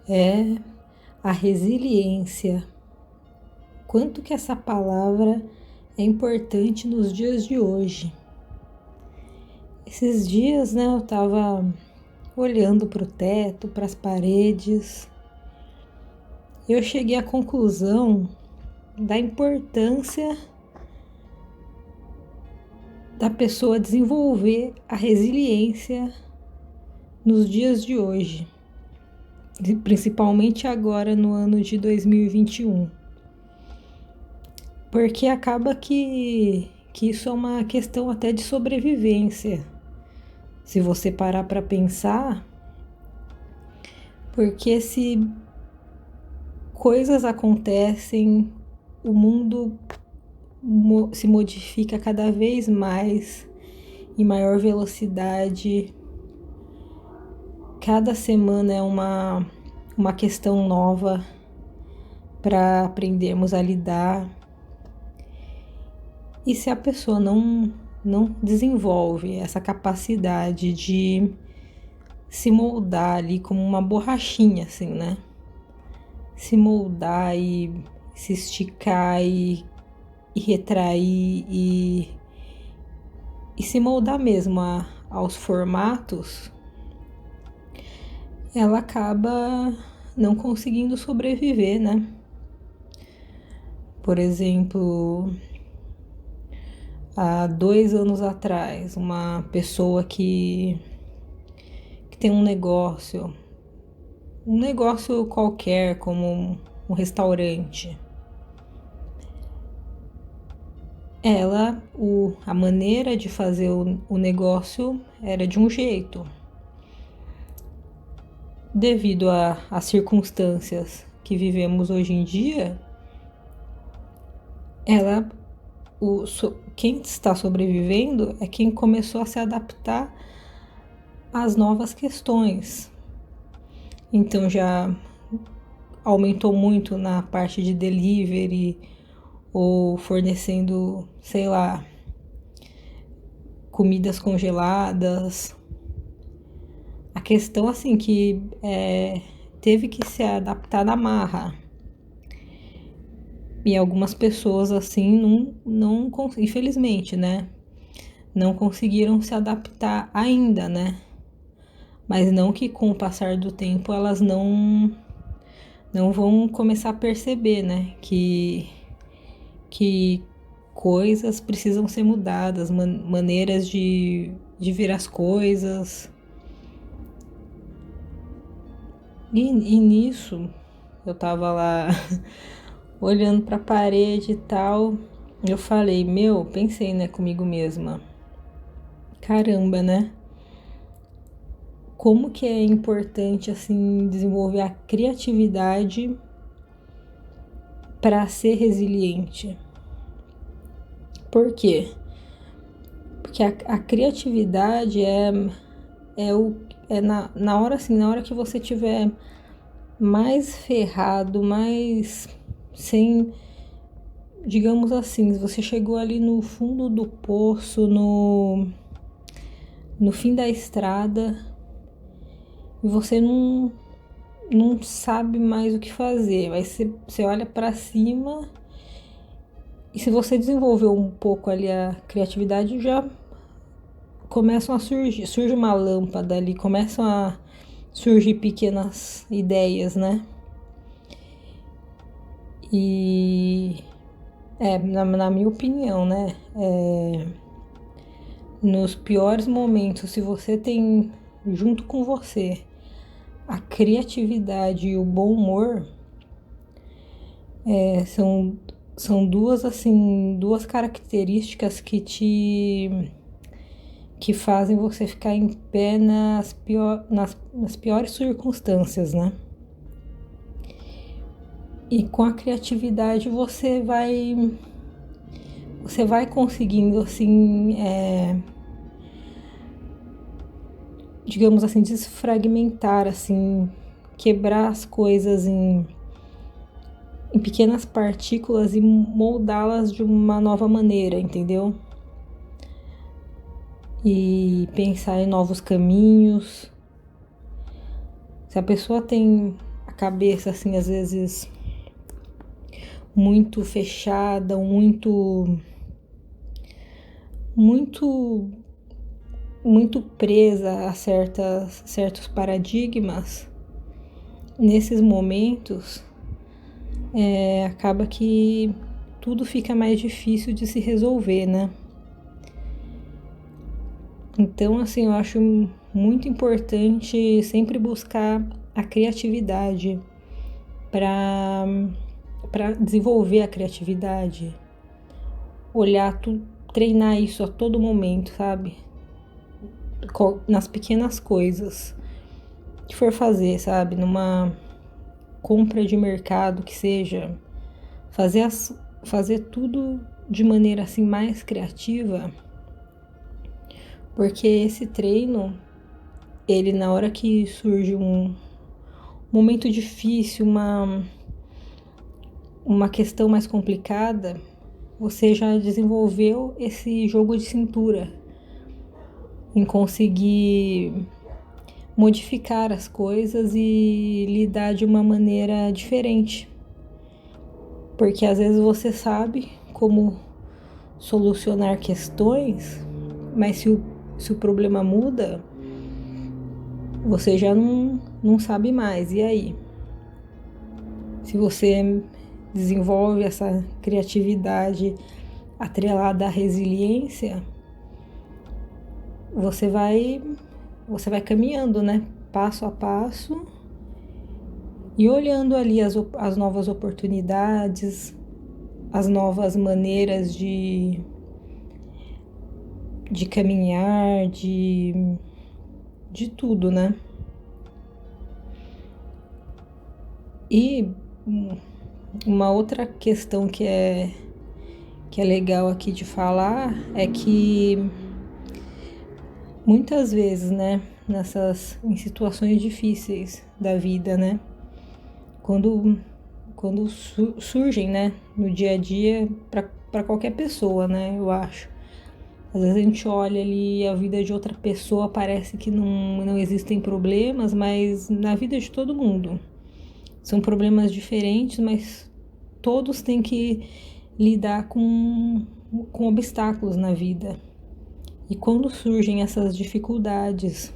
é a resiliência. Quanto que essa palavra é importante nos dias de hoje. Esses dias, né, eu tava olhando para o teto, para as paredes, eu cheguei à conclusão da importância da pessoa desenvolver a resiliência nos dias de hoje, principalmente agora no ano de 2021. Porque acaba que isso é uma questão até de sobrevivência. Se você parar para pensar, porque se coisas acontecem, o mundo se modifica cada vez mais em maior velocidade. Cada semana é uma questão nova para aprendermos a lidar. E se a pessoa não desenvolve essa capacidade de se moldar ali como uma borrachinha, assim, né? Se moldar e se esticar e retrair e se moldar mesmo aos formatos, ela acaba não conseguindo sobreviver, né? Por exemplo, há 2 anos atrás, uma pessoa que tem um negócio qualquer, como um restaurante, a maneira de fazer o negócio era de um jeito. Devido às circunstâncias que vivemos hoje em dia, quem está sobrevivendo é quem começou a se adaptar às novas questões. Então já aumentou muito na parte de delivery ou fornecendo, sei lá, comidas congeladas. A questão assim que teve que se adaptar na marra. E algumas pessoas assim não infelizmente, né? Não conseguiram se adaptar ainda, né? Mas não que com o passar do tempo elas não vão começar a perceber, né? Que coisas precisam ser mudadas, maneiras de ver as coisas. E nisso, eu tava lá olhando pra parede e tal, eu falei, pensei, né, comigo mesma. Caramba, né? Como que é importante, assim, desenvolver a criatividade para ser resiliente. Por quê? Porque a criatividade na hora assim, na hora que você tiver mais ferrado, mais sem, digamos assim, você chegou ali no fundo do poço, no fim da estrada, e você não sabe mais o que fazer. Aí você olha para cima e se você desenvolveu um pouco ali a criatividade, já começam a surge uma lâmpada ali, começam a surgir pequenas ideias, né? E na minha opinião, né? Nos piores momentos, se você tem junto com você a criatividade e o bom humor, são duas características que fazem você ficar em pé nas piores circunstâncias, né? E com a criatividade você vai conseguindo, assim, digamos assim, desfragmentar, assim, quebrar as coisas em pequenas partículas e moldá-las de uma nova maneira, entendeu? E pensar em novos caminhos. Se a pessoa tem a cabeça, assim, às vezes muito fechada, muito presa a certos paradigmas, nesses momentos acaba que tudo fica mais difícil de se resolver, né? Então, assim, eu acho muito importante sempre buscar a criatividade para desenvolver a criatividade, olhar tudo, treinar isso a todo momento, sabe? Nas pequenas coisas que for fazer, sabe? Numa compra de mercado que seja, fazer tudo de maneira assim mais criativa, porque esse treino, ele na hora que surge um momento difícil, uma questão mais complicada, você já desenvolveu esse jogo de cintura em conseguir modificar as coisas e lidar de uma maneira diferente. Porque às vezes você sabe como solucionar questões, mas se o problema muda, você já não sabe mais. E aí? Se você desenvolve essa criatividade atrelada à resiliência, você vai caminhando, né? Passo a passo e olhando ali as novas oportunidades, as novas maneiras de caminhar, de tudo, né? E uma outra questão que é legal aqui de falar é que muitas vezes, né, em situações difíceis da vida, né, quando surgem, né, no dia a dia para qualquer pessoa, né, eu acho. Às vezes a gente olha ali a vida de outra pessoa, parece que não existem problemas, mas na vida de todo mundo são problemas diferentes, mas todos têm que lidar com obstáculos na vida. E quando surgem essas dificuldades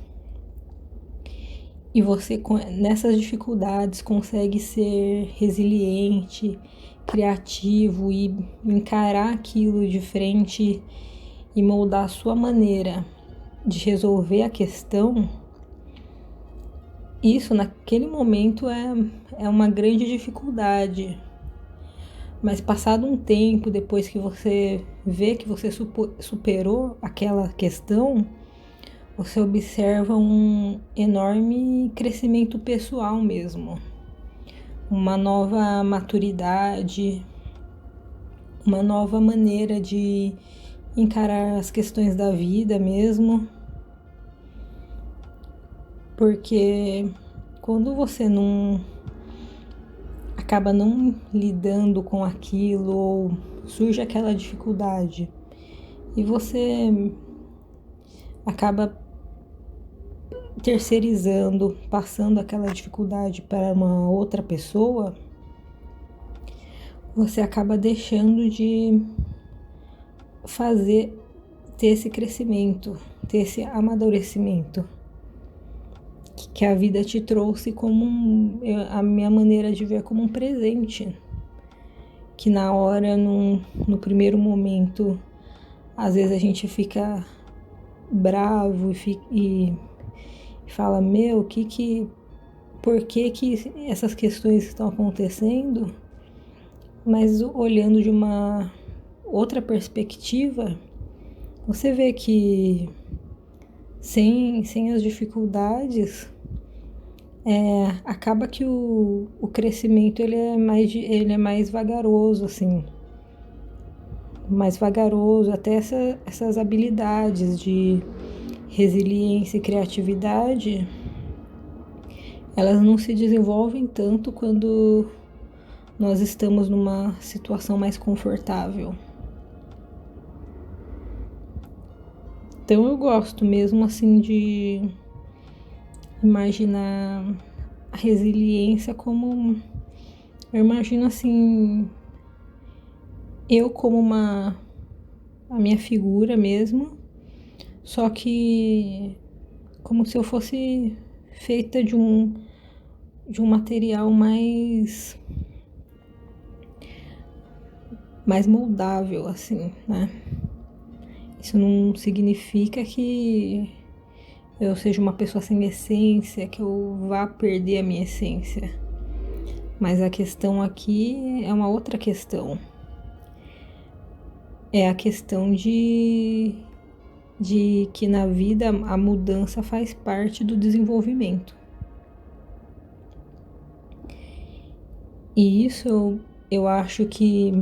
e você nessas dificuldades consegue ser resiliente, criativo e encarar aquilo de frente e moldar a sua maneira de resolver a questão, isso naquele momento é uma grande dificuldade. Mas passado um tempo, depois que você vê que você superou aquela questão, você observa um enorme crescimento pessoal mesmo. Uma nova maturidade, uma nova maneira de encarar as questões da vida mesmo. Porque quando você acaba não lidando com aquilo, ou surge aquela dificuldade e você acaba terceirizando, passando aquela dificuldade para uma outra pessoa, você acaba deixando de ter esse crescimento, ter esse amadurecimento que a vida te trouxe como a minha maneira de ver como um presente, que na hora, no primeiro momento, às vezes a gente fica bravo e fala, por que essas questões estão acontecendo? Mas olhando de uma outra perspectiva, você vê que sem as dificuldades, acaba que o crescimento ele é mais vagaroso, assim, mais vagaroso, até essas habilidades de resiliência e criatividade, elas não se desenvolvem tanto quando nós estamos numa situação mais confortável. Então eu gosto mesmo assim de imaginar a resiliência como, eu imagino assim, eu como a minha figura mesmo, só que como se eu fosse feita de um material mais moldável, assim, né? Isso não significa que eu seja uma pessoa sem essência, que eu vá perder a minha essência. Mas a questão aqui é uma outra questão. É a questão de que na vida a mudança faz parte do desenvolvimento. E isso eu acho que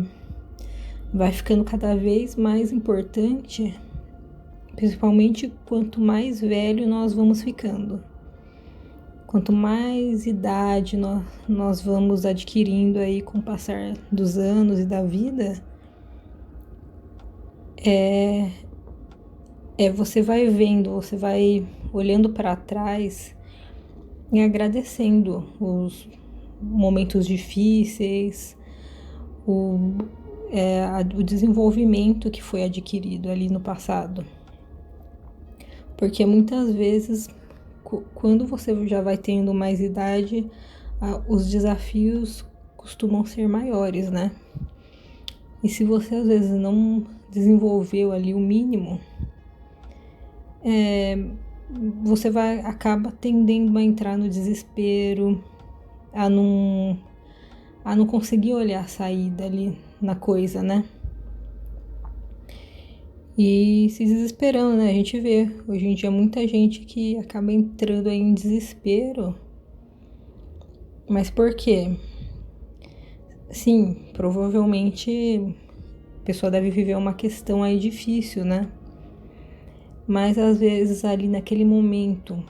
vai ficando cada vez mais importante, principalmente quanto mais velho nós vamos ficando. Quanto mais idade nós vamos adquirindo aí com o passar dos anos e da vida, você vai vendo, você vai olhando para trás e agradecendo os momentos difíceis, o desenvolvimento que foi adquirido ali no passado. Porque muitas vezes, quando você já vai tendo mais idade, os desafios costumam ser maiores, né? E se você às vezes não desenvolveu ali o mínimo, você acaba tendendo a entrar no desespero, a não conseguir olhar a saída ali na coisa, né? E se desesperando, né? A gente vê hoje em dia muita gente que acaba entrando aí em desespero. Mas por quê? Sim, provavelmente a pessoa deve viver uma questão aí difícil, né? Mas às vezes ali naquele momento,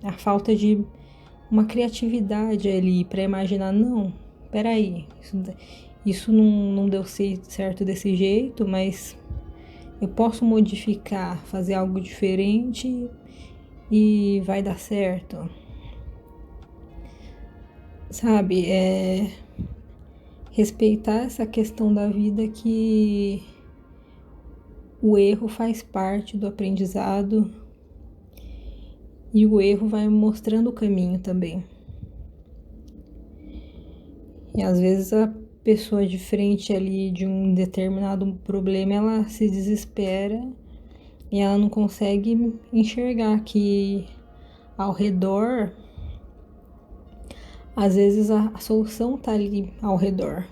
a falta de uma criatividade ali para imaginar, não, peraí, isso não deu certo desse jeito, mas eu posso modificar, fazer algo diferente e vai dar certo. Sabe, respeitar essa questão da vida, que o erro faz parte do aprendizado e o erro vai mostrando o caminho também. E às vezes a pessoa de frente ali de um determinado problema, ela se desespera e ela não consegue enxergar que ao redor, às vezes a solução tá ali ao redor,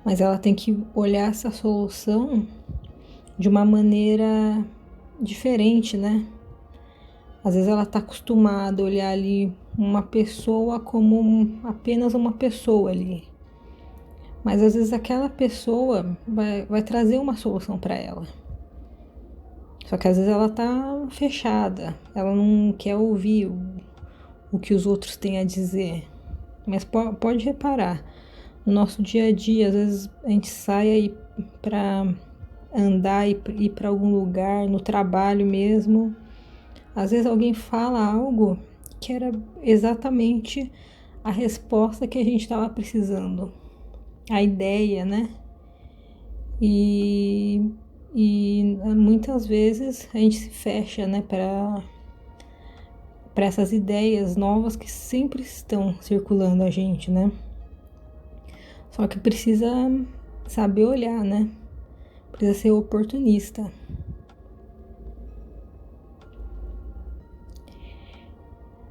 mas ela tem que olhar essa solução de uma maneira diferente, né? Às vezes ela tá acostumada a olhar ali uma pessoa como apenas uma pessoa ali, mas às vezes aquela pessoa vai trazer uma solução para ela. Só que às vezes ela tá fechada, ela não quer ouvir o que os outros têm a dizer. Mas pode reparar, no nosso dia a dia, às vezes a gente sai aí para andar e ir para algum lugar, no trabalho mesmo. Às vezes alguém fala algo que era exatamente a resposta que a gente estava precisando, a ideia, né? E muitas vezes a gente se fecha, né, para essas ideias novas que sempre estão circulando a gente, né? Só que precisa saber olhar, né? Precisa ser oportunista.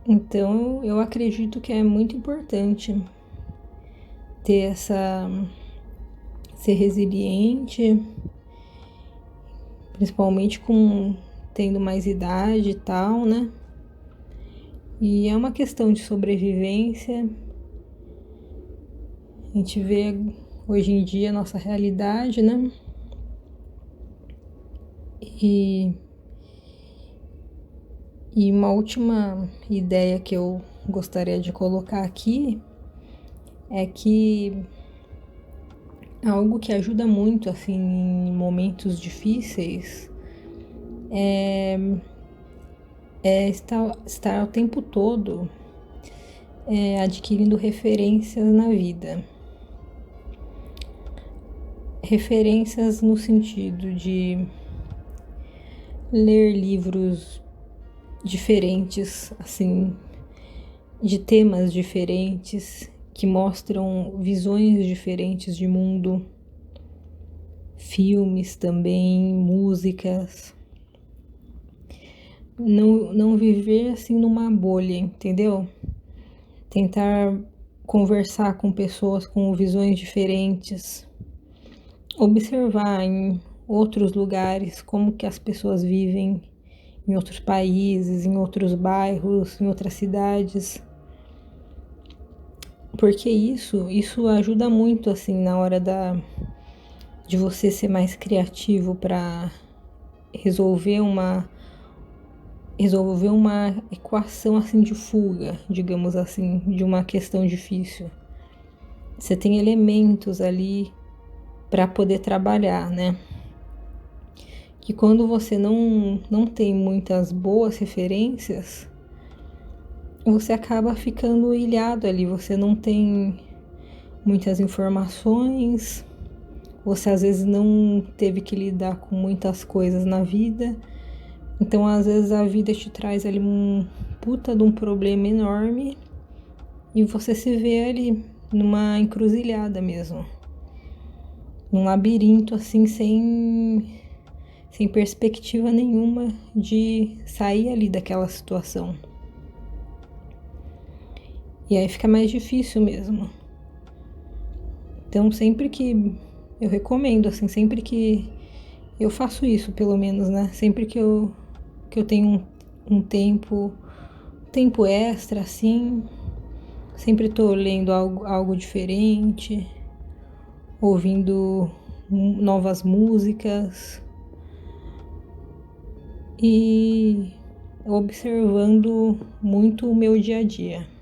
Então, eu acredito que é muito importante ter ser resiliente, principalmente tendo mais idade e tal, né? E é uma questão de sobrevivência. A gente vê hoje em dia a nossa realidade, né? E uma última ideia que eu gostaria de colocar aqui é que algo que ajuda muito, assim, em momentos difíceis é estar o tempo todo adquirindo referências na vida. Referências no sentido de ler livros diferentes, assim, de temas diferentes, que mostram visões diferentes de mundo, filmes também, músicas. Não viver assim numa bolha, entendeu? Tentar conversar com pessoas com visões diferentes, observar em outros lugares como que as pessoas vivem em outros países, em outros bairros, em outras cidades. Porque isso ajuda muito assim na hora de você ser mais criativo para resolver uma equação assim de fuga, digamos assim, de uma questão difícil. Você tem elementos ali para poder trabalhar, né? Que quando você não tem muitas boas referências, você acaba ficando ilhado ali, você não tem muitas informações, você às vezes não teve que lidar com muitas coisas na vida, então às vezes a vida te traz ali um puta de um problema enorme e você se vê ali numa encruzilhada mesmo, num labirinto assim sem perspectiva nenhuma de sair ali daquela situação. E aí fica mais difícil mesmo. Então sempre que eu recomendo, assim, sempre que eu faço isso, pelo menos, né? Sempre que eu tenho um tempo extra, assim, sempre tô lendo algo diferente, ouvindo novas músicas e observando muito o meu dia a dia.